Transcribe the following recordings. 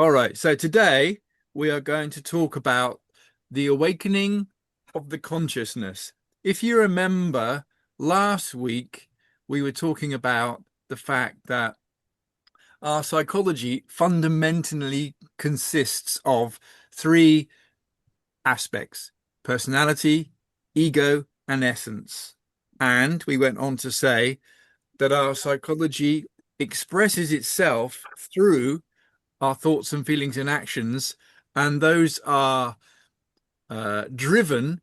All right, so today we are going to talk about the awakening of the consciousness. If you remember, last week we were talking about the fact that our psychology fundamentally consists of three aspects: personality, ego, and essence. And we went on to say that our psychology expresses itself through our thoughts and feelings and actions, and those are driven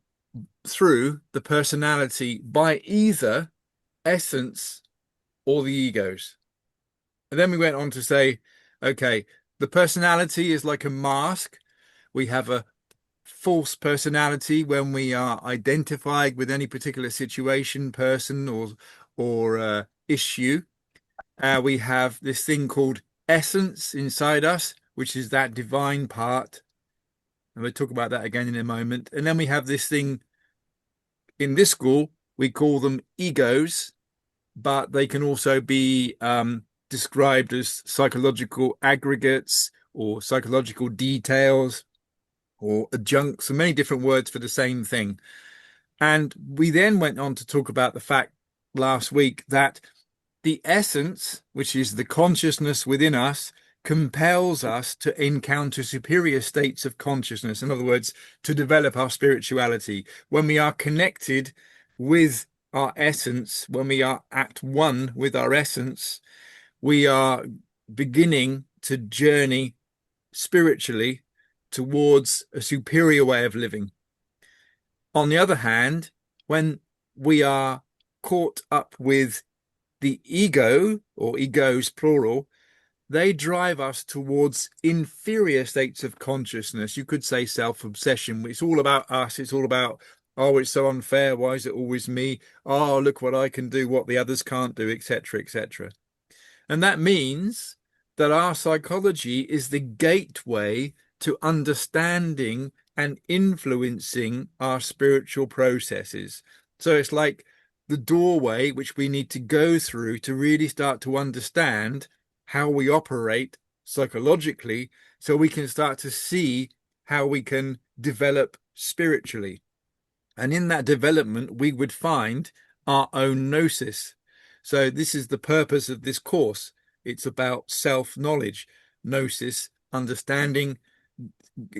through the personality by either essence or the egos. And then we went on to say, okay, the personality is like a mask. We have a false personality when we are identified with any particular situation, person, or issue. We have this thing called essence inside us, which is that divine part. And we'll talk about that again in a moment. And then we have this thing in this school, we call them egos, but they can also be described as psychological aggregates or psychological details or adjuncts, and many different words for the same thing. And we then went on to talk about the fact last week that the essence, which is the consciousness within us, compels us to encounter superior states of consciousness. In other words, to develop our spirituality. When we are connected with our essence, when we are at one with our essence, we are beginning to journey spiritually towards a superior way of living. On the other hand, when we are caught up with the ego, or egos plural, they drive us towards inferior states of consciousness. You could say self-obsession. It's all about us. It's all about, oh, it's so unfair. Why is it always me? Oh, look what I can do, what the others can't do, etc., etc. And that means that our psychology is the gateway to understanding and influencing our spiritual processes. So it's like the doorway which we need to go through to really start to understand how we operate psychologically, so we can start to see how we can develop spiritually. And in that development, we would find our own gnosis. So this is the purpose of this course. It's about self-knowledge, gnosis, understanding,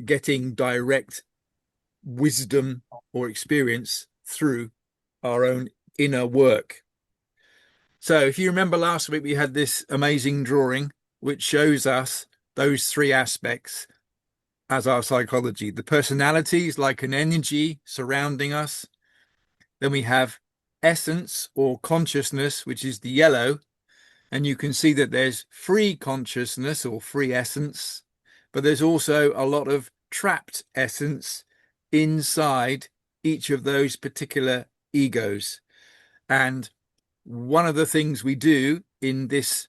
getting direct wisdom or experience through our own inner work. So if you remember last week, we had this amazing drawing which shows us those three aspects as our psychology. The personality is like an energy surrounding us. Then we have essence or consciousness, which is the yellow. And you can see that there's free consciousness or free essence, but there's also a lot of trapped essence inside each of those particular egos. And one of the things we do in this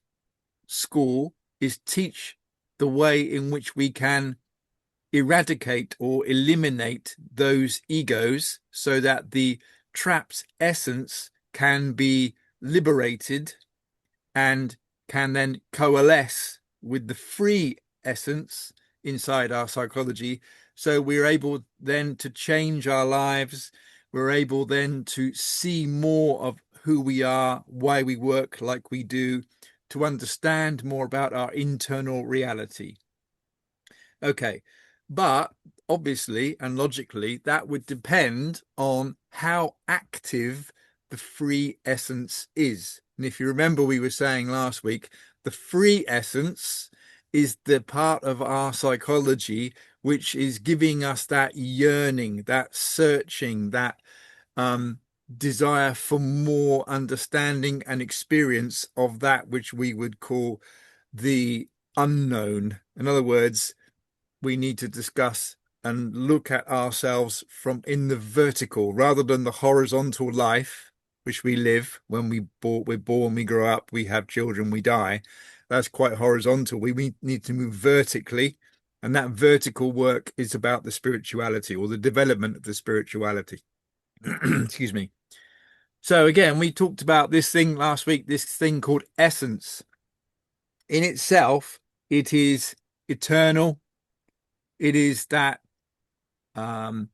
school is teach the way in which we can eradicate or eliminate those egos so that the trapped essence can be liberated and can then coalesce with the free essence inside our psychology. So we're able then to change our lives. We're able then to see more of who we are, why we work like we do, to understand more about our internal reality. Okay, but obviously and logically, that would depend on how active the free essence is. And if you remember, we were saying last week, the free essence is the part of our psychology which is giving us that yearning, that searching, that desire for more understanding and experience of that which we would call the unknown. In other words, we need to discuss and look at ourselves from in the vertical rather than the horizontal life which we live. When we're born, we grow up, we have children, we die. That's quite horizontal. We need to move vertically, and that vertical work is about the spirituality or the development of the spirituality. Excuse me. So again, we talked about this thing last week, this thing called essence. In itself, it is eternal. It is that um,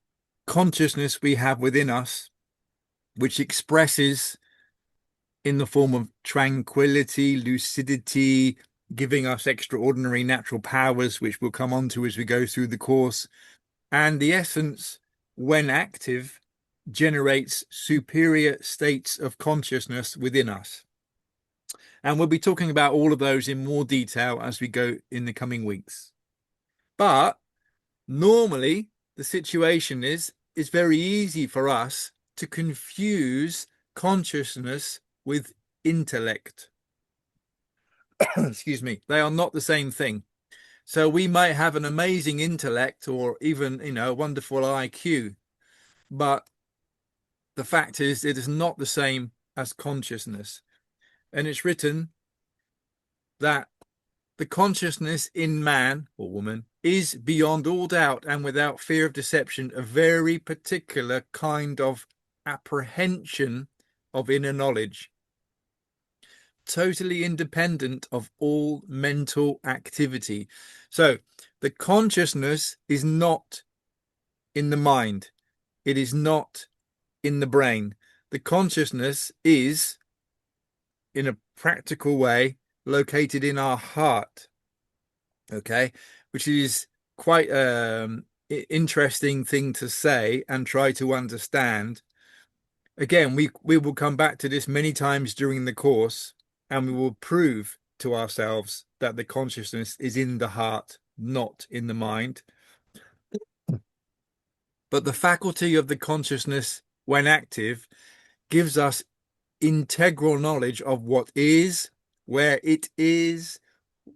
consciousness we have within us, which expresses in the form of tranquility, lucidity, giving us extraordinary natural powers, which we'll come on to as we go through the course. And the essence, when active, generates superior states of consciousness within us. And we'll be talking about all of those in more detail as we go in the coming weeks. But normally, the situation is it's very easy for us to confuse consciousness with intellect. Excuse me. They are not the same thing. So we might have an amazing intellect or even, a wonderful IQ, but the fact is it is not the same as consciousness. And it's written that the consciousness in man or woman is beyond all doubt and without fear of deception a very particular kind of apprehension of inner knowledge, totally independent of all mental activity. So the consciousness is not in the mind. It is not in the brain. The consciousness is, in a practical way, located in our heart. Okay, which is quite interesting thing to say and try to understand. Again, we will come back to this many times during the course, and we will prove to ourselves that the consciousness is in the heart, not in the mind. But the faculty of the consciousness, when active, gives us integral knowledge of what is, where it is,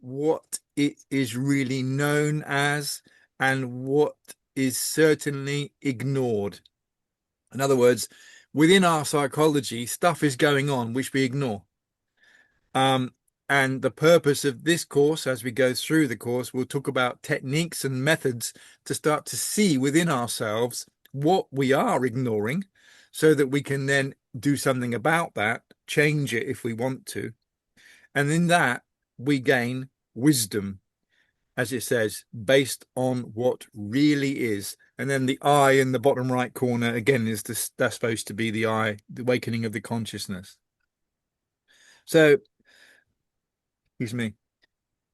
what it is really known as, and what is certainly ignored. In other words, within our psychology, stuff is going on which we ignore. And the purpose of this course, as we go through the course, we'll talk about techniques and methods to start to see within ourselves what we are ignoring so that we can then do something about that, change it if we want to. And in that, we gain wisdom, as it says, based on what really is. And then the I in the bottom right corner, again, that's supposed to be the I, the awakening of the consciousness. So, excuse me.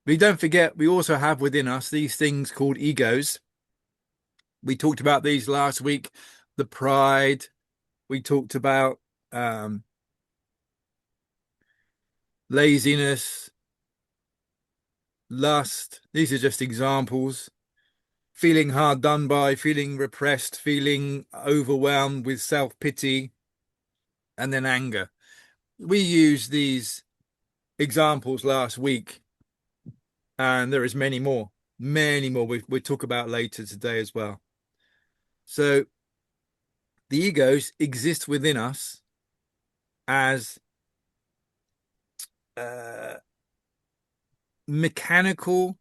We don't forget, we also have within us these things called egos. We talked about these last week, the pride. We talked about laziness, lust. These are just examples. Feeling hard done by, feeling repressed, feeling overwhelmed with self-pity, and then anger. We used these examples last week, and there is many more. We'll talk about later today as well. So the egos exist within us as mechanical,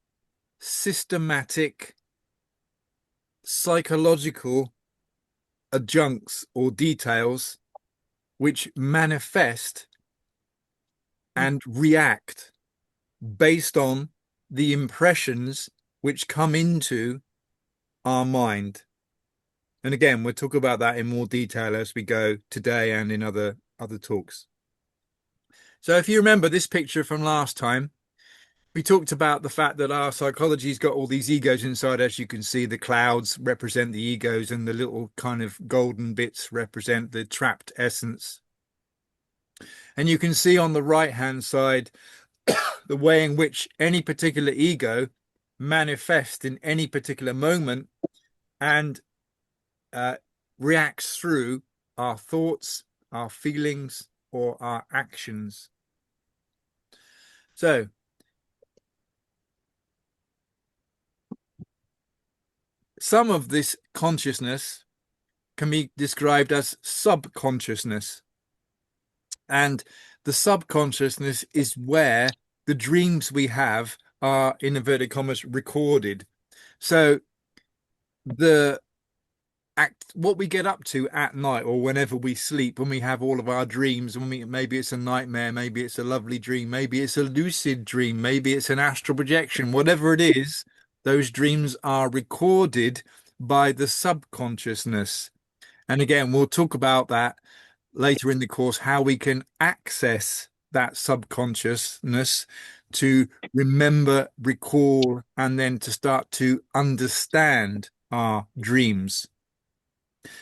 systematic, psychological adjuncts or details which manifest and react based on the impressions which come into our mind. And again, we'll talk about that in more detail as we go today and in other talks. So if you remember this picture from last time, we talked about the fact that our psychology's got all these egos inside. As you can see, the clouds represent the egos and the little kind of golden bits represent the trapped essence. And you can see on the right-hand side the way in which any particular ego manifests in any particular moment and reacts through our thoughts, our feelings, or our actions. So, some of this consciousness can be described as subconsciousness. And the subconsciousness is where the dreams we have are, in inverted commas, recorded. So what we get up to at night or whenever we sleep, when we have all of our dreams, maybe it's a nightmare, maybe it's a lovely dream, maybe it's a lucid dream, maybe it's an astral projection, whatever it is, those dreams are recorded by the subconsciousness. And again, we'll talk about that later in the course, how we can access that subconsciousness to remember, recall, and then to start to understand our dreams.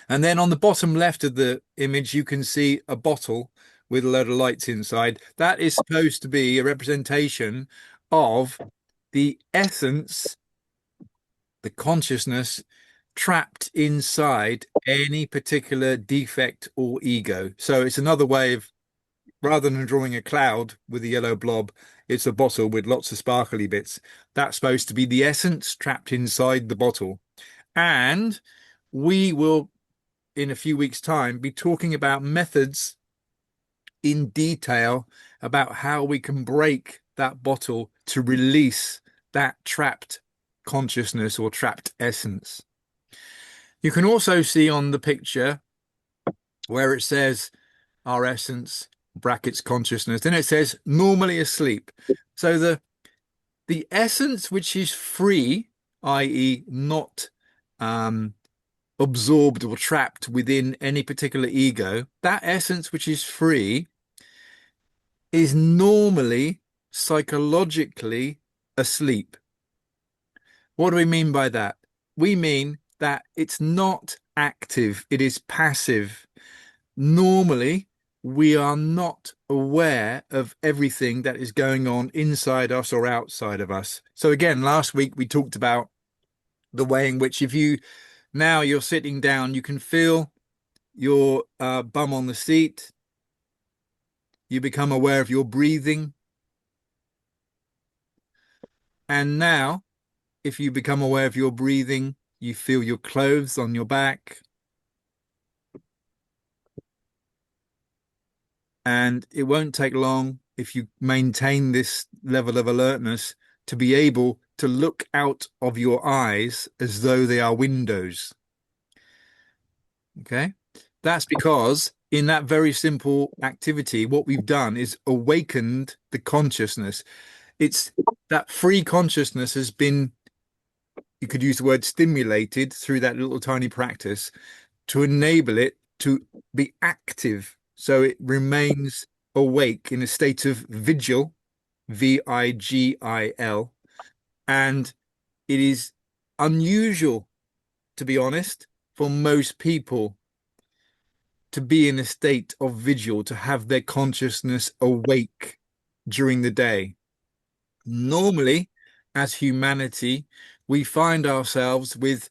And then on the bottom left of the image, you can see a bottle with a load of lights inside. That is supposed to be a representation of the essence, the consciousness trapped inside any particular defect or ego. So it's another way of, rather than drawing a cloud with a yellow blob, it's a bottle with lots of sparkly bits. That's supposed to be the essence trapped inside the bottle. And we will, in a few weeks' time, be talking about methods in detail about how we can break that bottle to release that trapped consciousness or trapped essence. You can also see on the picture where it says our essence brackets consciousness, then it says normally asleep. So the essence which is free, i.e., not absorbed or trapped within any particular ego, that essence which is free is normally psychologically asleep. What do we mean by that? We mean that it's not active, it is passive. Normally, we are not aware of everything that is going on inside us or outside of us. So again, last week we talked about the way in which if you now you're sitting down, you can feel your bum on the seat. You become aware of your breathing. And now, if you become aware of your breathing, you feel your clothes on your back. And it won't take long if you maintain this level of alertness to be able to look out of your eyes as though they are windows. Okay? That's because in that very simple activity, what we've done is awakened the consciousness. It's that free consciousness has been, you could use the word stimulated through that little tiny practice to enable it to be active. So it remains awake in a state of vigil, vigil, and it is unusual, to be honest, for most people to be in a state of vigil, to have their consciousness awake during the day. Normally, as humanity, we find ourselves with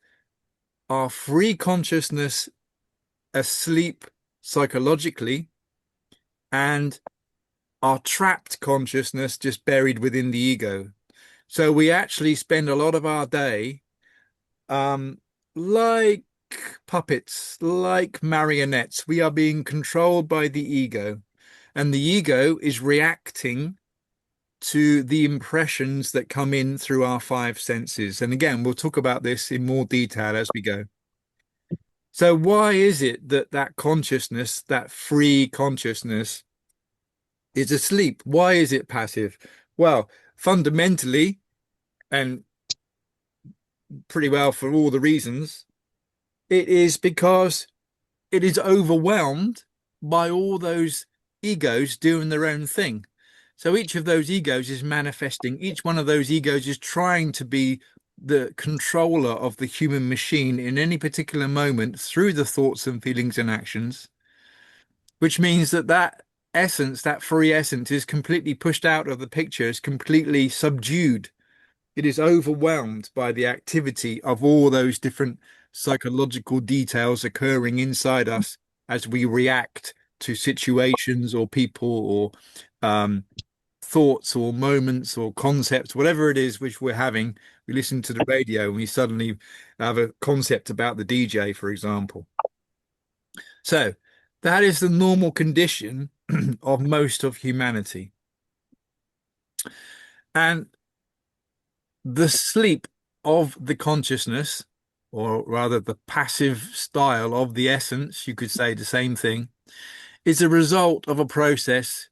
our free consciousness asleep psychologically and our trapped consciousness just buried within the ego. So we actually spend a lot of our day like puppets, like marionettes. We are being controlled by the ego, and the ego is reacting to the impressions that come in through our five senses. And again, we'll talk about this in more detail as we go. So why is it that that consciousness, that free consciousness, is asleep? Why is it passive? Well, fundamentally, and pretty well for all the reasons, it is because it is overwhelmed by all those egos doing their own thing. So each of those egos is manifesting, each one of those egos is trying to be the controller of the human machine in any particular moment through the thoughts and feelings and actions, which means that that essence, that free essence, is completely pushed out of the picture, is completely subdued. It is overwhelmed by the activity of all those different psychological details occurring inside us as we react to situations or people or thoughts or moments or concepts, whatever it is which we're having. We listen to the radio and we suddenly have a concept about the DJ, for example. So that is the normal condition of most of humanity. And the sleep of the consciousness, or rather the passive style of the essence, you could say the same thing, is a result of a process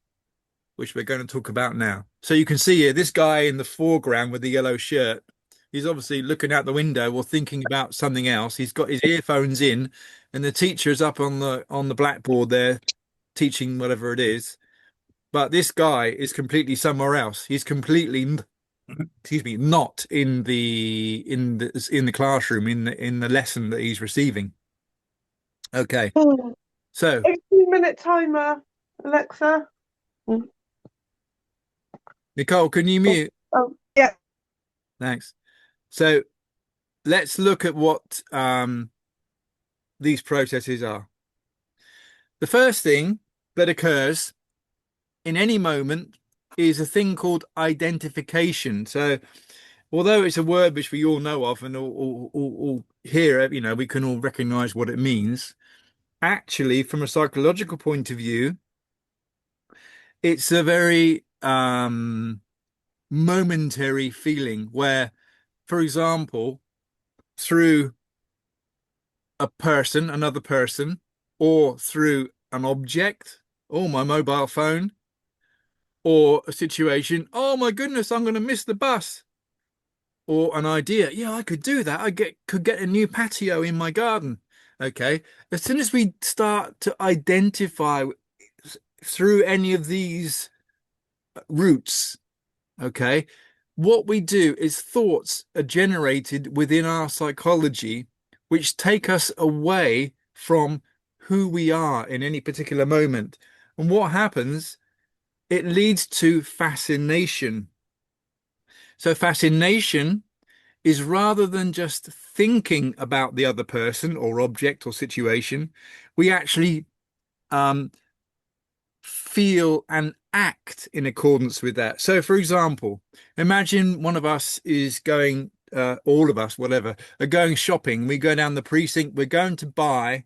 which we're going to talk about now. So you can see here, this guy in the foreground with the yellow shirt, He's obviously looking out the window or thinking about something else. He's got his earphones in, and the teacher's up on the blackboard there teaching whatever it is. But this guy is completely somewhere else. He's completely, excuse me, not in the classroom in the lesson that he's receiving. Okay, Oh, so 18-minute timer, Alexa. Mm. Nicole, can you Oh, mute? oh, yeah. Thanks. So let's look at what these processes are. The first thing that occurs in any moment is a thing called identification. So, although it's a word which we all know of and all hear it, we can all recognize what it means. Actually, from a psychological point of view, it's a very momentary feeling where, for example, through a person, another person, or through an object, or my mobile phone, or a situation, oh my goodness, I'm going to miss the bus, or an idea, yeah, I could do that. Could get a new patio in my garden. Okay. As soon as we start to identify through any of these routes, okay, what we do is thoughts are generated within our psychology, which take us away from who we are in any particular moment. And what happens? It leads to fascination. So fascination is rather than just thinking about the other person or object or situation, we actually um, feel and act in accordance with that. So, for example, imagine one of us is going, all of us, whatever, are going shopping. We go down the precinct, we're going to buy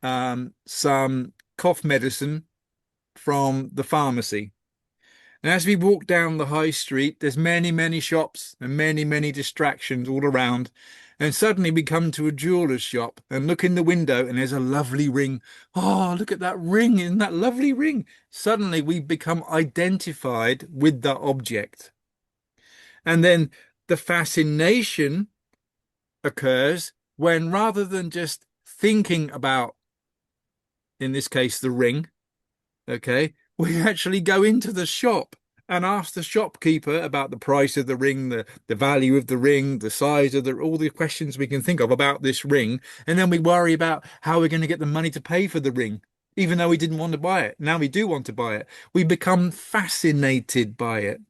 some cough medicine from the pharmacy. And as we walk down the high street, there's many, many shops and many, many distractions all around. And suddenly we come to a jeweler's shop and look in the window and there's a lovely ring. Oh, look at that ring. Isn't that lovely ring? Suddenly we become identified with the object. And then the fascination occurs when rather than just thinking about, in this case, the ring, okay, we actually go into the shop and ask the shopkeeper about the price of the ring, the value of the ring, the size of all the questions we can think of about this ring. And then we worry about how we're going to get the money to pay for the ring, even though we didn't want to buy it. Now we do want to buy it. We become fascinated by it.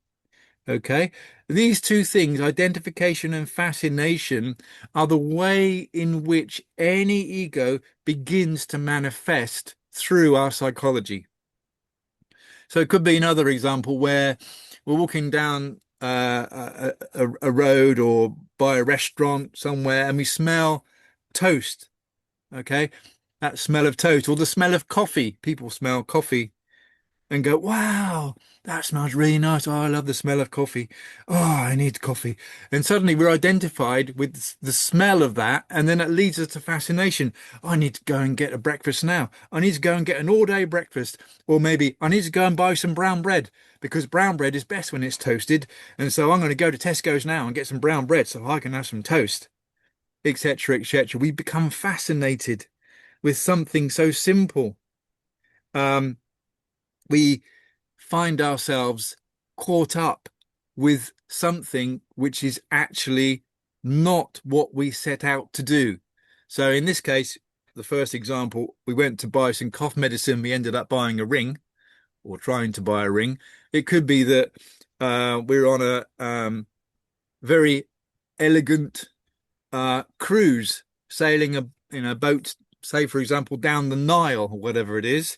Okay. These two things, identification and fascination, are the way in which any ego begins to manifest through our psychology. So it could be another example where we're walking down a road or by a restaurant somewhere and we smell toast. Okay. That smell of toast or the smell of coffee. People smell coffee and go, wow, that smells really nice. Oh, I love the smell of coffee. Oh, I need coffee. And suddenly we're identified with the smell of that. And then it leads us to fascination. I need to go and get a breakfast now. I need to go and get an all-day breakfast. Or maybe I need to go and buy some brown bread because brown bread is best when it's toasted. And so I'm going to go to Tesco's now and get some brown bread so I can have some toast, etc., etc. We become fascinated with something so simple. Um, we find ourselves caught up with something which is actually not what we set out to do. So in this case, the first example, we went to buy some cough medicine. We ended up buying a ring or trying to buy a ring. It could be that we're on a very elegant cruise, sailing in a boat, say for example, down the Nile or whatever it is,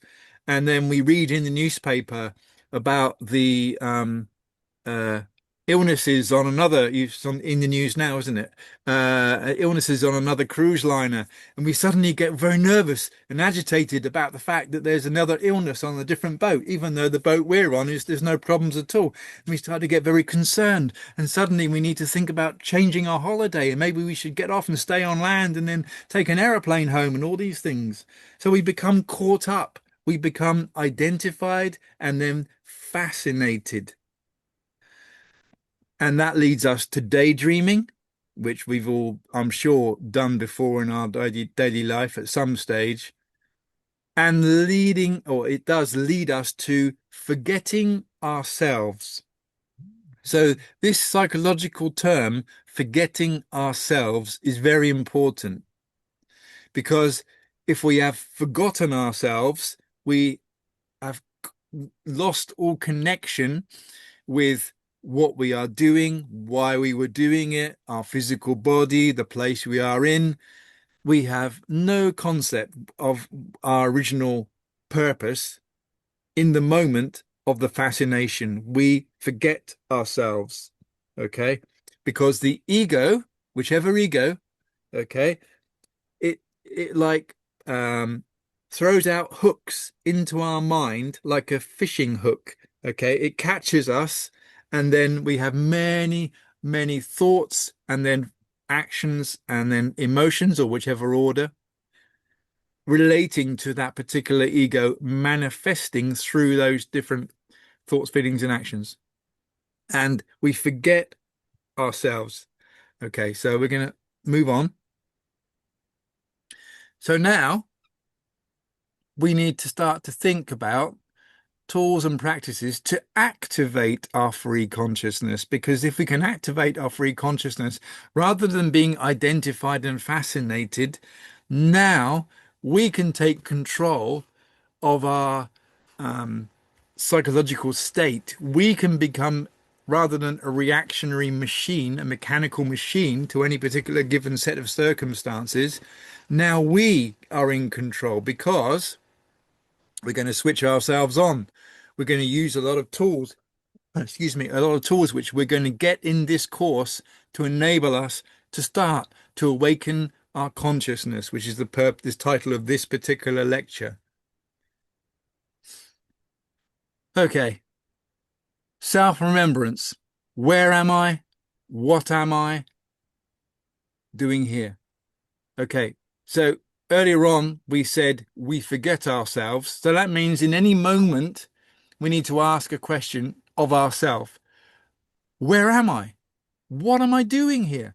and then we read in the newspaper about the uh, illnesses on another. It's in the news now, isn't it? Illnesses on another cruise liner, and we suddenly get very nervous and agitated about the fact that there's another illness on a different boat, even though the boat we're on is there's no problems at all. And we start to get very concerned, and suddenly we need to think about changing our holiday, and maybe we should get off and stay on land, and then take an aeroplane home, and all these things. So we become caught up. We become identified and then fascinated. And that leads us to daydreaming. which we've all, I'm sure, done before in our daily life at some stage, and leading, or it does lead us to forgetting ourselves. So this psychological term, forgetting ourselves, is very important because if we have forgotten ourselves, we have lost all connection with what we are doing, why we were doing it, our physical body, the place we are in. We have no concept of our original purpose in the moment of the fascination. We forget ourselves, okay? Because the ego, whichever ego, okay, it like throws out hooks into our mind like a fishing hook. Okay, it catches us, and then we have many, many thoughts, and then actions, and then emotions, or whichever order, relating to that particular ego, manifesting through those different thoughts, feelings, and actions. And we forget ourselves. Okay, so we're going to move on. So now we need to start to think about tools and practices to activate our free consciousness. Because if we can activate our free consciousness rather than being identified and fascinated, now we can take control of our psychological state. We can become, rather than a reactionary machine, a mechanical machine to any particular given set of circumstances, now we are in control because we're going to switch ourselves on. We're going to use a lot of tools, excuse me, a lot of tools which we're going to get in this course to enable us to start to awaken our consciousness, which is this title of this particular lecture. Okay, self-remembrance. Where am I? What am I doing here? Okay, so earlier on we said we forget ourselves. So that means in any moment we need to ask a question of ourselves. Where am I? What am I doing here?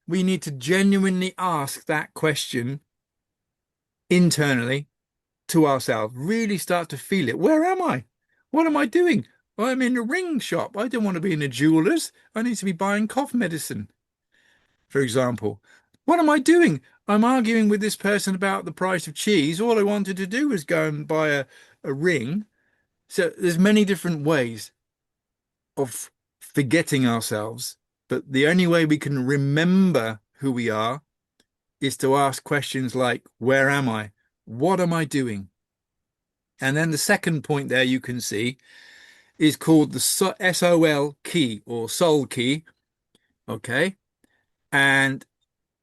We need to genuinely ask that question internally to ourselves. Really start to feel it. Where am I? What am I doing? I'm in a ring shop. I don't want to be in a jeweler's. I need to be buying cough medicine, for example. What am I doing? I'm arguing with this person about the price of cheese. All I wanted to do was go and buy a ring. So there's many different ways of forgetting ourselves, but the only way we can remember who we are is to ask questions like, where am I? What am I doing? And then the second point there you can see is called the SOL key or soul key. Okay. And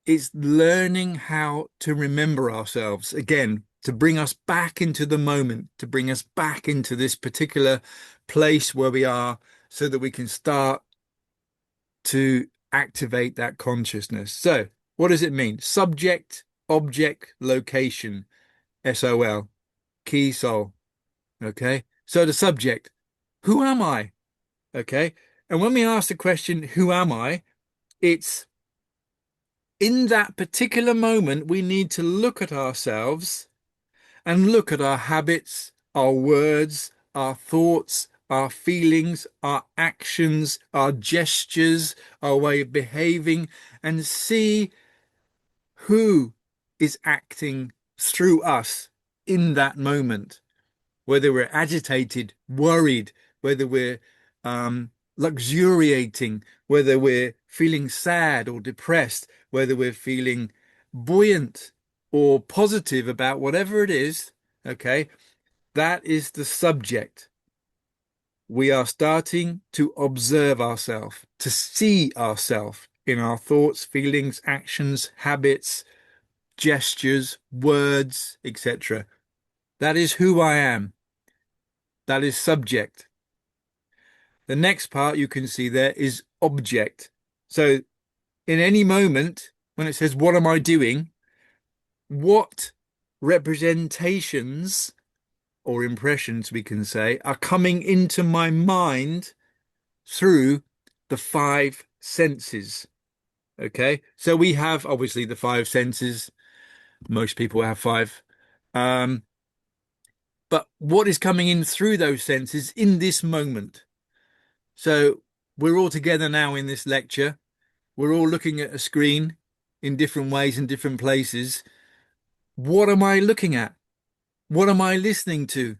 it's learning how to remember ourselves again, to bring us back into the moment, to bring us back into this particular place where we are so that we can start to activate that consciousness. So, what does it mean? Subject, object, location, SOL, key soul. Okay. So the subject, who am I? Okay. And when we ask the question, who am I? It's in that particular moment, we need to look at ourselves and look at our habits, our words, our thoughts, our feelings, our actions, our gestures, our way of behaving, and see who is acting through us in that moment. Whether we're agitated, worried, whether we're luxuriating, whether we're feeling sad or depressed, whether we're feeling buoyant or positive about whatever it is, okay, that is the subject. We are starting to observe ourselves, to see ourselves in our thoughts, feelings, actions, habits, gestures, words, etc. That is who I am. That is subject. The next part you can see there is object. So in any moment, when it says, what am I doing? What representations or impressions, we can say, are coming into my mind through the five senses? Okay. So we have obviously the five senses. Most people have five. Um, but what is coming in through those senses in this moment? So we're all together now in this lecture. We're all looking at a screen in different ways in different places. What am I looking at? What am I listening to?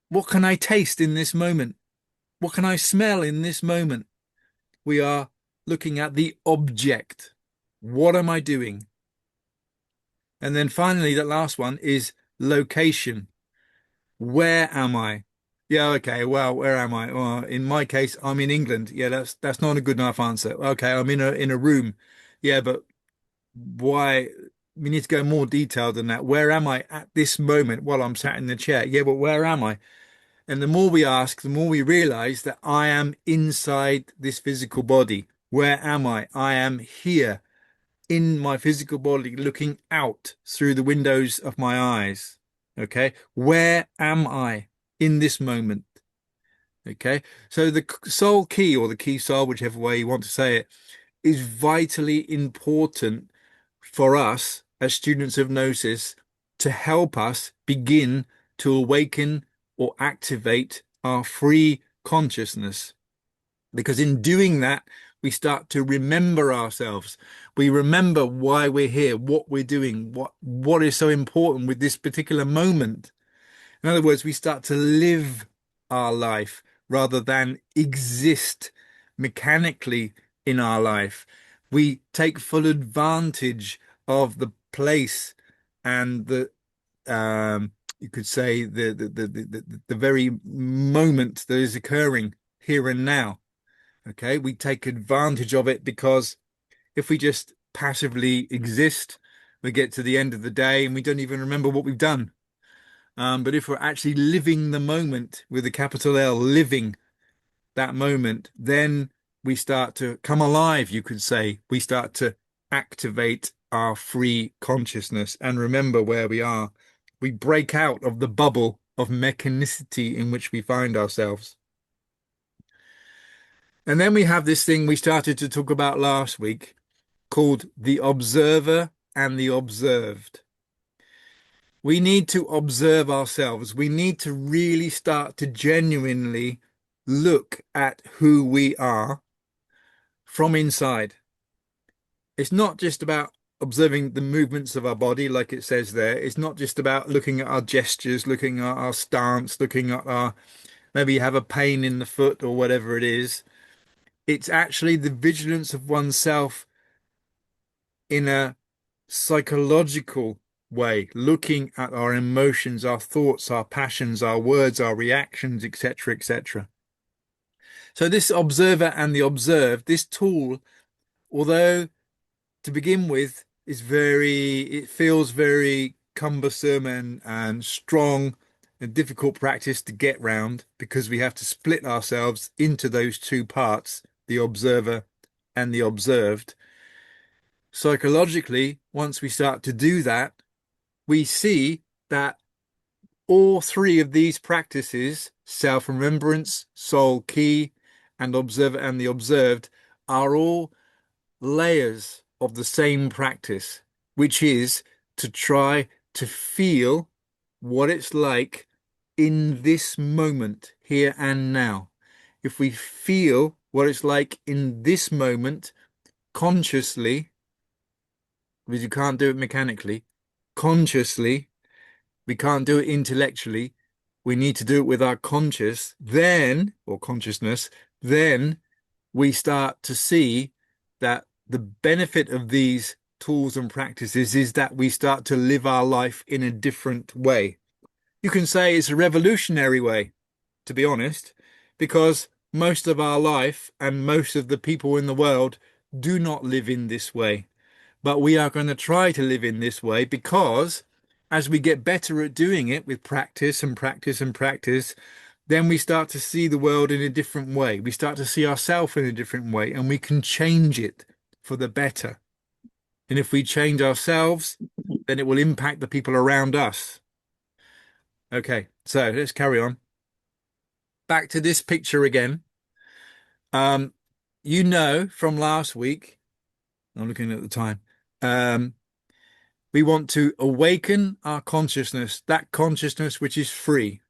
What can I taste in this moment? What can I smell in this moment? We are looking at the object. What am I doing? And then finally, that last one is location. Where am I? Yeah, okay. Well, where am I? Well, in my case, I'm in England. Yeah, that's not a good enough answer. Okay, I'm in a room. Yeah, but why? We need to go more detailed than that. Where am I at this moment while I'm sat in the chair? Yeah, but where am I? And the more we ask, the more we realize that I am inside this physical body. Where am I? I am here in my physical body, looking out through the windows of my eyes. Okay. Where am I in this moment? Okay. So the soul key or the key soul, whichever way you want to say it, is vitally important for us as students of Gnosis to help us begin to awaken or activate our free consciousness. Because in doing that, we start to remember ourselves. We remember why we're here, what we're doing, what is so important with this particular moment. In other words, we start to live our life rather than exist mechanically in our life. We take full advantage of the place and the you could say the very moment that is occurring here and now. Okay, we take advantage of it because if we just passively exist, we get to the end of the day and we don't even remember what we've done. But if we're actually living the moment with a capital L, living that moment, then we start to come alive, you could say. We start to activate our free consciousness and remember where we are. We break out of the bubble of mechanicity in which we find ourselves. And then we have this thing we started to talk about last week called the observer and the observed. We need to observe ourselves. We need to really start to genuinely look at who we are from inside. It's not just about observing the movements of our body, like it says there. It's not just about looking at our gestures, looking at our stance, looking at our maybe you have a pain in the foot or whatever it is. It's actually the vigilance of oneself in a psychological way, looking at our emotions, our thoughts, our passions, our words, our reactions, etc., etc. So this observer and the observed, this tool, although to begin with it feels very cumbersome and strong and difficult practice to get round because we have to split ourselves into those two parts, the observer and the observed. Psychologically, once we start to do that, we see that all three of these practices, self-remembrance, soul key, and observer and the observed, are all layers of the same practice, which is to try to feel what it's like in this moment, here and now. If we feel what it's like in this moment consciously, because you can't do it mechanically, consciously, we can't do it intellectually. We need to do it with our conscious, then, or consciousness, then we start to see that the benefit of these tools and practices is that we start to live our life in a different way. You can say it's a revolutionary way, to be honest, because most of our life and most of the people in the world do not live in this way. But we are going to try to live in this way because as we get better at doing it with practice and practice and practice, then we start to see the world in a different way. We start to see ourselves in a different way and we can change it for the better. And if we change ourselves, then it will impact the people around us. Okay, so let's carry on. Back to this picture again. Um, you know from last week I'm looking at the time. Um, we want to awaken our consciousness, that consciousness which is free.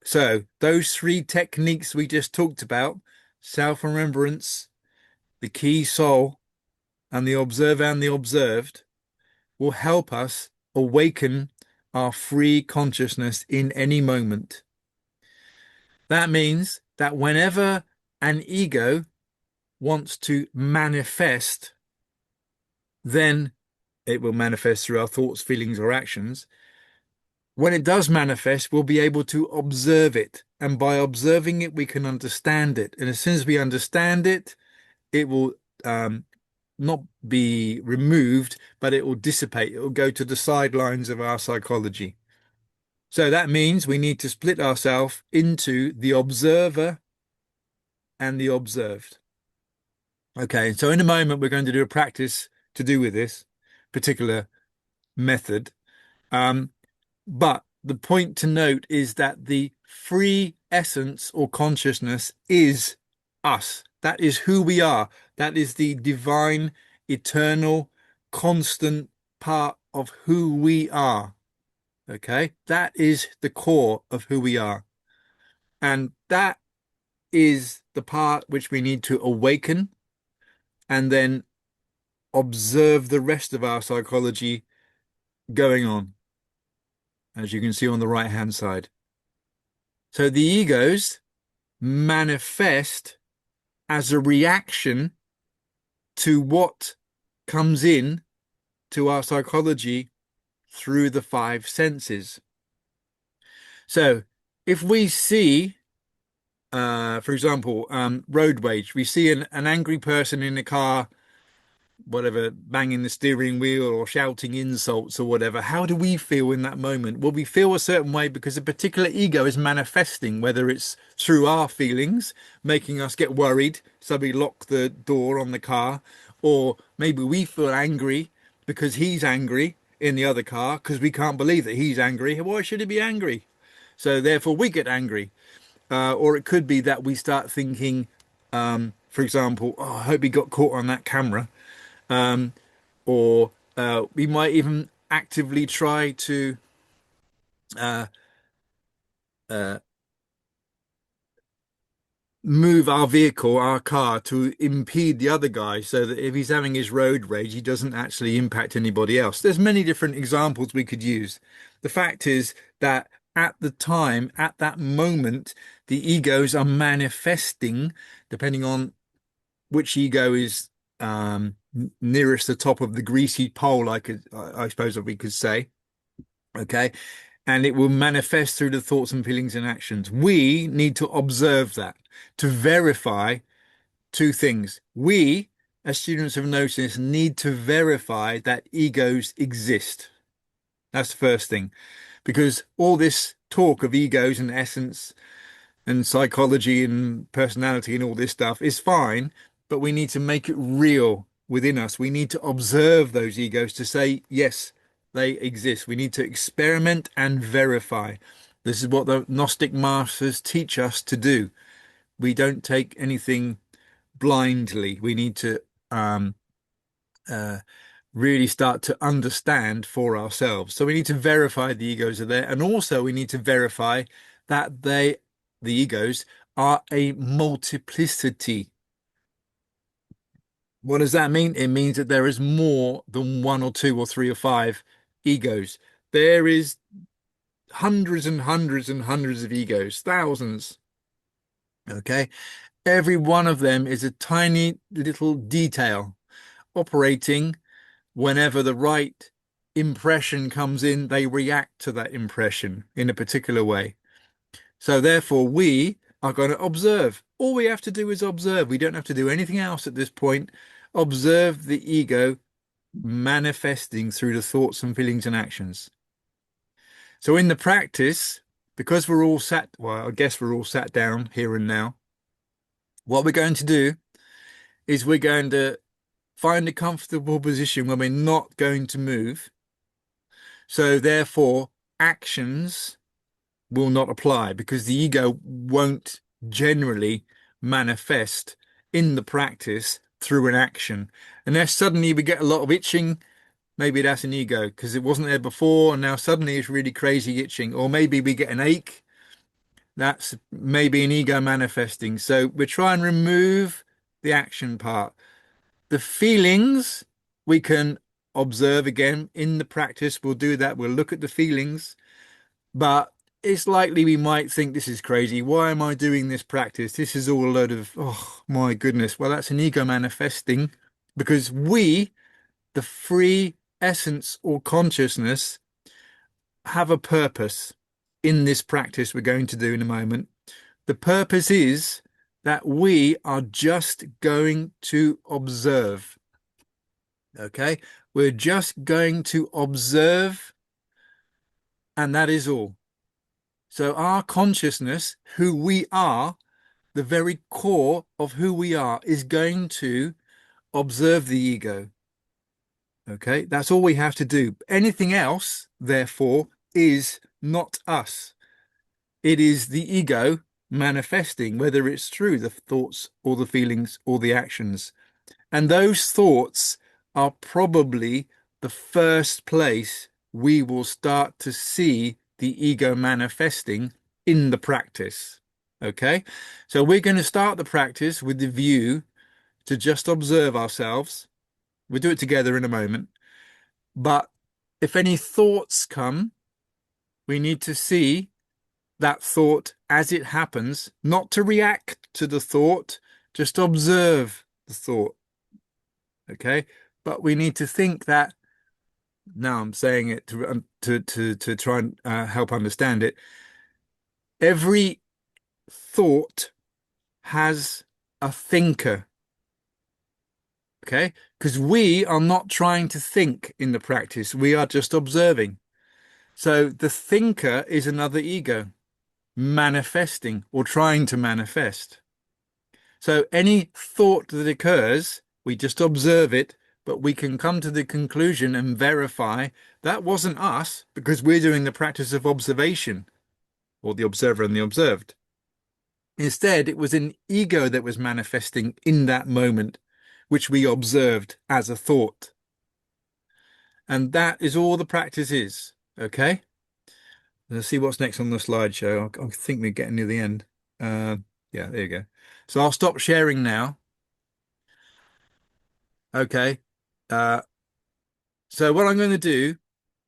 So those three techniques we just talked about, self-remembrance, the key soul, and the observer and the observed, will help us awaken our free consciousness in any moment. That means that whenever an ego wants to manifest, then it will manifest through our thoughts, feelings, or actions. When it does manifest, we'll be able to observe it. And by observing it, we can understand it. And as soon as we understand it, it will not be removed, but it will dissipate. It will go to the sidelines of our psychology. So that means we need to split ourselves into the observer and the observed. Okay, so in a moment, we're going to do a practice to do with this particular method. Um, but the point to note is that the free essence or consciousness is us. That is who we are. That is the divine, eternal, constant part of who we are. Okay, that is the core of who we are. And that is the part which we need to awaken and then observe the rest of our psychology going on, as you can see on the right hand side. So the egos manifest as a reaction to what comes in to our psychology through the five senses. So if we see, for example, road rage, we see an angry person in a car, whatever, banging the steering wheel or shouting insults or whatever, how do we feel in that moment? Well, we feel a certain way because a particular ego is manifesting, whether it's through our feelings, making us get worried, so we lock the door on the car, or maybe we feel angry because he's angry in the other car because we can't believe that he's angry. Why should he be angry? So therefore we get angry. Or it could be that we start thinking, for example, oh, I hope he got caught on that camera. Um, or we might even actively try to uh, uh, move our vehicle, our car, to impede the other guy so that if he's having his road rage, he doesn't actually impact anybody else. There's many different examples we could use. The fact is that at the time, at that moment, the egos are manifesting, depending on which ego is nearest the top of the greasy pole, I suppose that we could say. Okay. And it will manifest through the thoughts and feelings and actions. We need to observe that to verify two things. We, as students of Gnosis, need to verify that egos exist. That's the first thing. Because all this talk of egos and essence and psychology and personality and all this stuff is fine, but we need to make it real within us. We need to observe those egos to say, yes, they exist. We need to experiment and verify. This is what the Gnostic masters teach us to do. We don't take anything blindly. We need to um, uh, really start to understand for ourselves. So we need to verify the egos are there, and also we need to verify that the egos, are a multiplicity. What does that mean? It means that there is more than one or two or three or five egos. There is hundreds and hundreds and hundreds of egos, thousands. Okay. Every one of them is a tiny little detail operating whenever the right impression comes in, they react to that impression in a particular way. So therefore, we are going to observe. All we have to do is observe. We don't have to do anything else at this point. Observe the ego manifesting through the thoughts and feelings and actions. So in the practice, because we're all sat, well, I guess we're all sat down here and now, what we're going to do is we're going to find a comfortable position where we're not going to move. So therefore, actions will not apply because the ego won't generally manifest in the practice through an action. And then suddenly we get a lot of itching. Maybe that's an ego because it wasn't there before, and now suddenly it's really crazy itching. Or maybe we get an ache. That's maybe an ego manifesting. So we try and remove the action part. The feelings we can observe again in the practice. We'll do that. We'll look at the feelings, but it's likely we might think this is crazy. Why am I doing this practice? This is all a load of, oh my goodness. Well, that's an ego manifesting because we, the free essence or consciousness, have a purpose in this practice we're going to do in a moment. The purpose is that we are just going to observe. Okay? We're just going to observe, and that is all. So, our consciousness, who we are, the very core of who we are, is going to observe the ego. Okay? That's all we have to do. Anything else, therefore, is not us. It is the ego manifesting, whether it's through the thoughts or the feelings or the actions. And those thoughts are probably the first place we will start to see the ego manifesting in the practice. Okay? So we're going to start the practice with the view to just observe ourselves. We'll do it together in a moment. But if any thoughts come, we need to see that thought as it happens, not to react to the thought, just observe the thought. Okay? But we need to think that now I'm saying it to try and help understand it. Every thought has a thinker, okay? Because we are not trying to think in the practice, we are just observing. So the thinker is another ego manifesting or trying to manifest. So any thought that occurs, we just observe it, but we can come to the conclusion and verify that wasn't us because we're doing the practice of observation, or the observer and the observed. Instead, it was an ego that was manifesting in that moment, which we observed as a thought. And that is all the practice is. Okay? Let's see what's next on the slideshow. I think we're getting near the end. Uh, yeah, there you go. So I'll stop sharing now. Okay. Uh, so what I'm going to do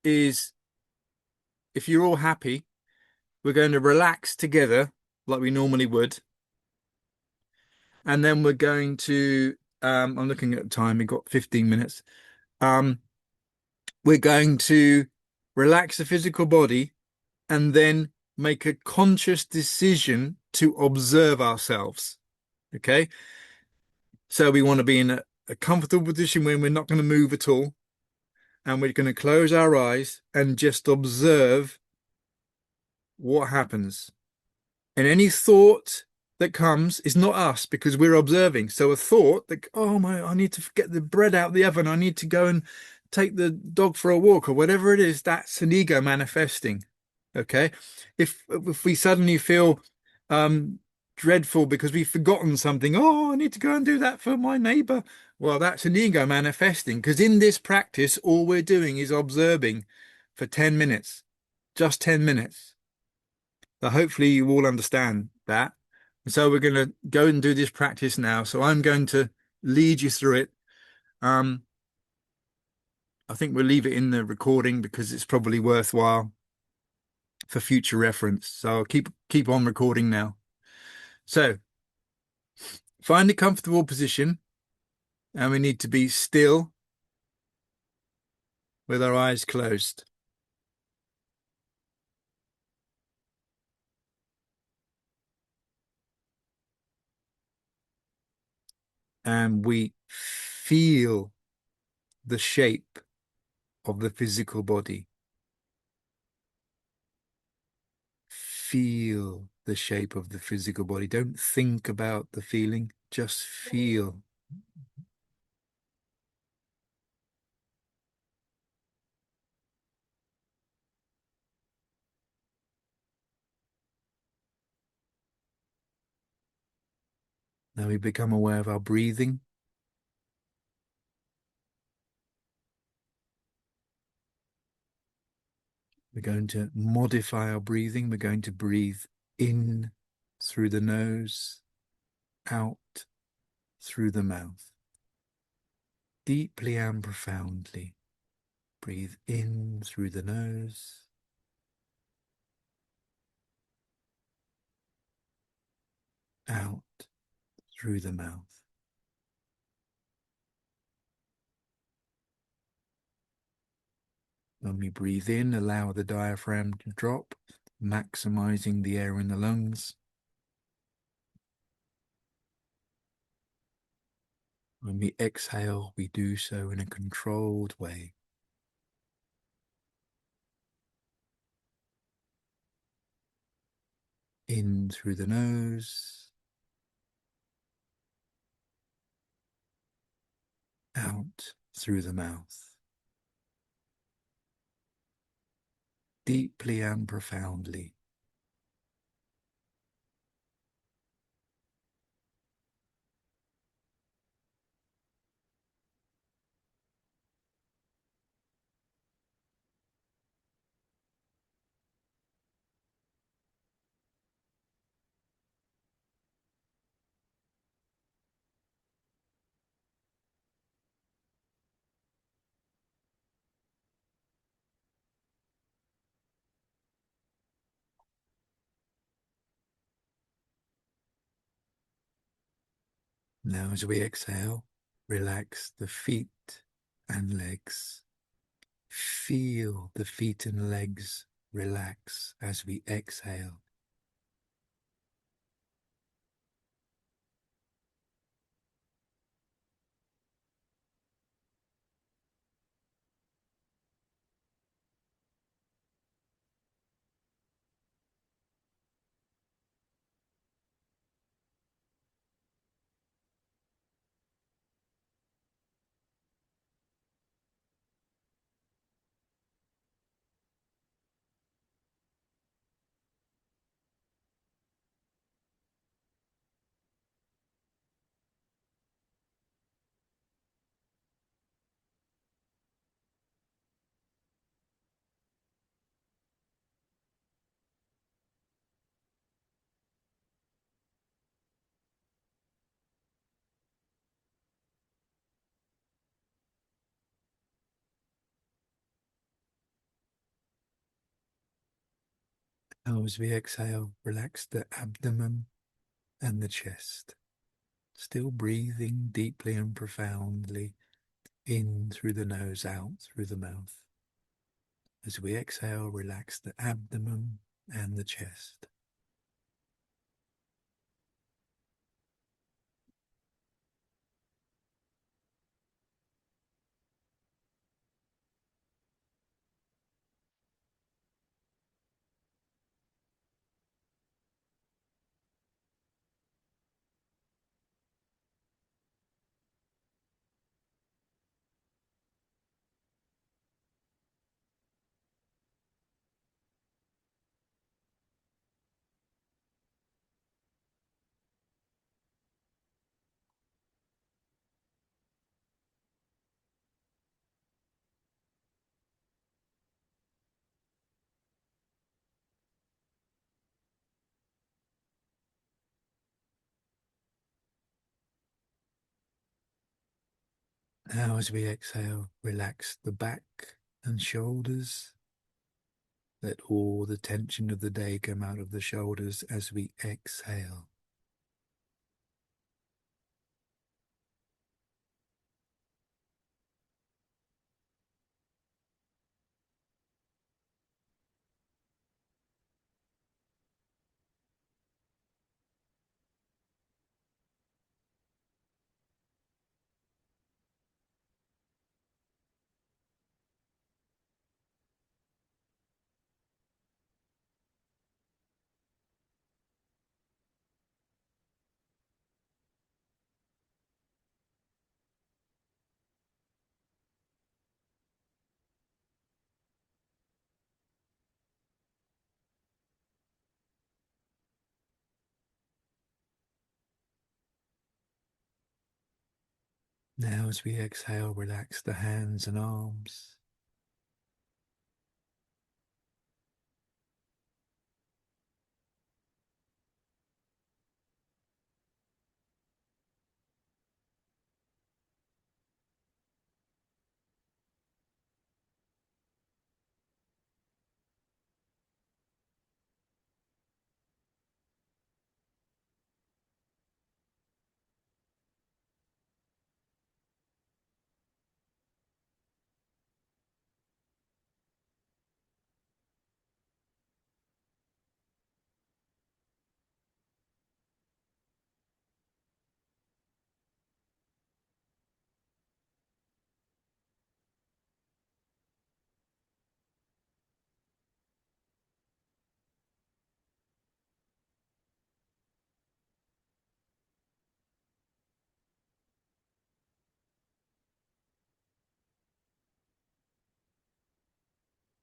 is, if you're all happy, we're going to relax together like we normally would. And then we're going to, I'm looking at the time, we've got 15 minutes. Um, we're going to relax the physical body and then make a conscious decision to observe ourselves. Okay. So we want to be in a comfortable position when we're not going to move at all. And we're going to close our eyes and just observe what happens. And any thought that comes is not us because we're observing. So a thought that, oh my, I need to get the bread out of the oven. I need to go and take the dog for a walk or whatever it is, that's an ego manifesting. Okay. If we suddenly feel dreadful because we've forgotten something, oh, I need to go and do that for my neighbor. Well, that's an ego manifesting because in this practice, all we're doing is observing for 10 minutes, just 10 minutes. So hopefully you all understand that. And so we're going to go and do this practice now. So I'm going to lead you through it. Um, I think we'll leave it in the recording because it's probably worthwhile for future reference. So I'll keep on recording now. So find a comfortable position, and we need to be still with our eyes closed. And we feel the shape of the physical body. Feel the shape of the physical body. Don't think about the feeling, just feel. Now we become aware of our breathing. We're going to modify our breathing. We're going to breathe in through the nose, out through the mouth. Deeply and profoundly. Breathe in through the nose, out through the mouth. When we breathe in, allow the diaphragm to drop, maximizing the air in the lungs. When we exhale, we do so in a controlled way. In through the nose, out through the mouth. Deeply and profoundly. Now, as we exhale, relax the feet and legs. Feel the feet and legs relax as we exhale. Now, as we exhale, relax the abdomen and the chest. Still breathing deeply and profoundly in through the nose, out through the mouth. As we exhale, relax the abdomen and the chest. Now, as we exhale, relax the back and shoulders. Let all the tension of the day come out of the shoulders as we exhale. Now, as we exhale, relax the hands and arms.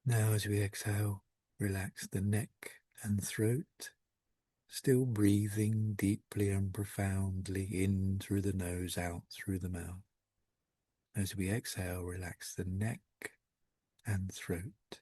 Now, as we exhale, relax the neck and throat, still breathing deeply and profoundly in through the nose, out through the mouth. As we exhale, relax the neck and throat.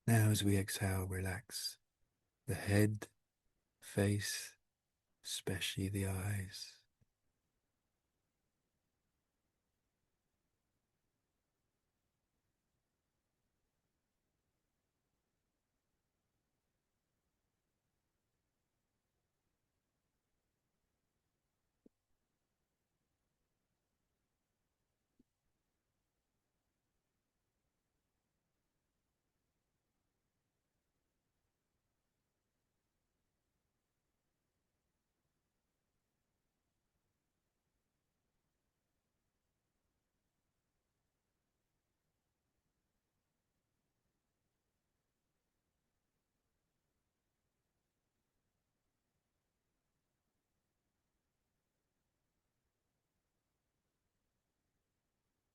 Now, as we exhale, relax the head, face, especially the eyes.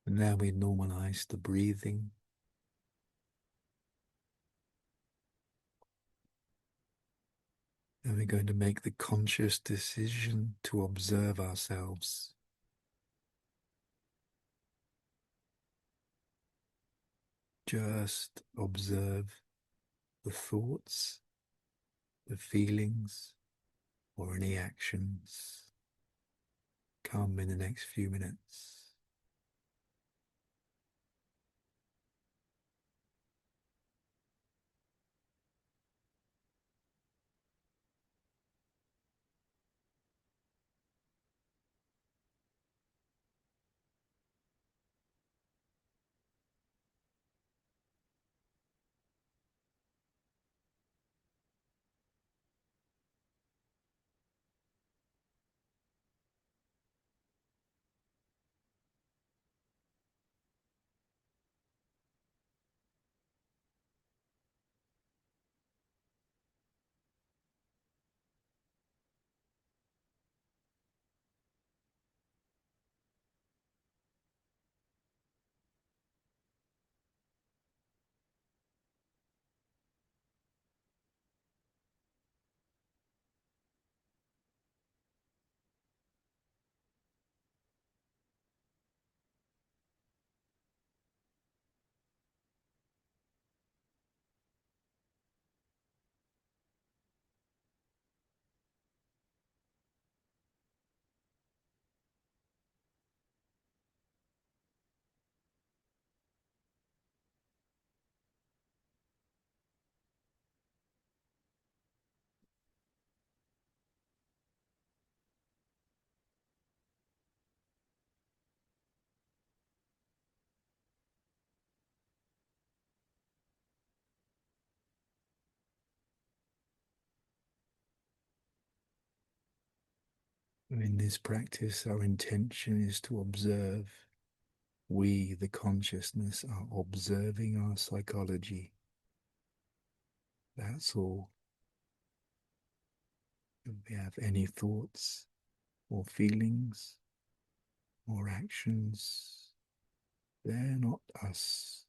And now we normalize the breathing. And we're going to make the conscious decision to observe ourselves. Just observe the thoughts, the feelings, or any actions come in the next few minutes. In this practice, our intention is to observe. We, the consciousness, are observing our psychology. That's all. If we have any thoughts or feelings or actions, they're not us.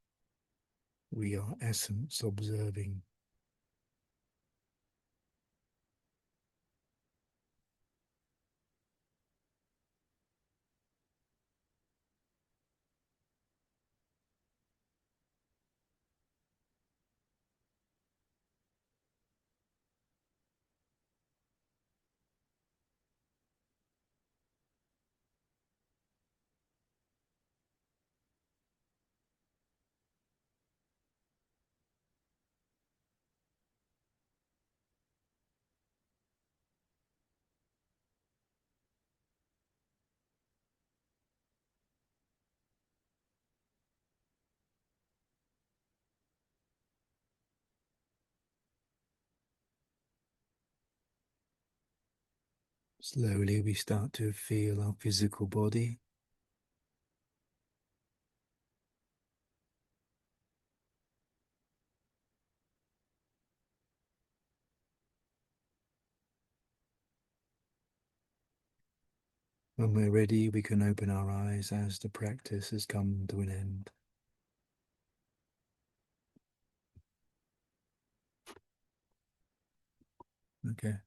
We are essence observing. Slowly we start to feel our physical body. When we're ready, we can open our eyes as the practice has come to an end. Okay.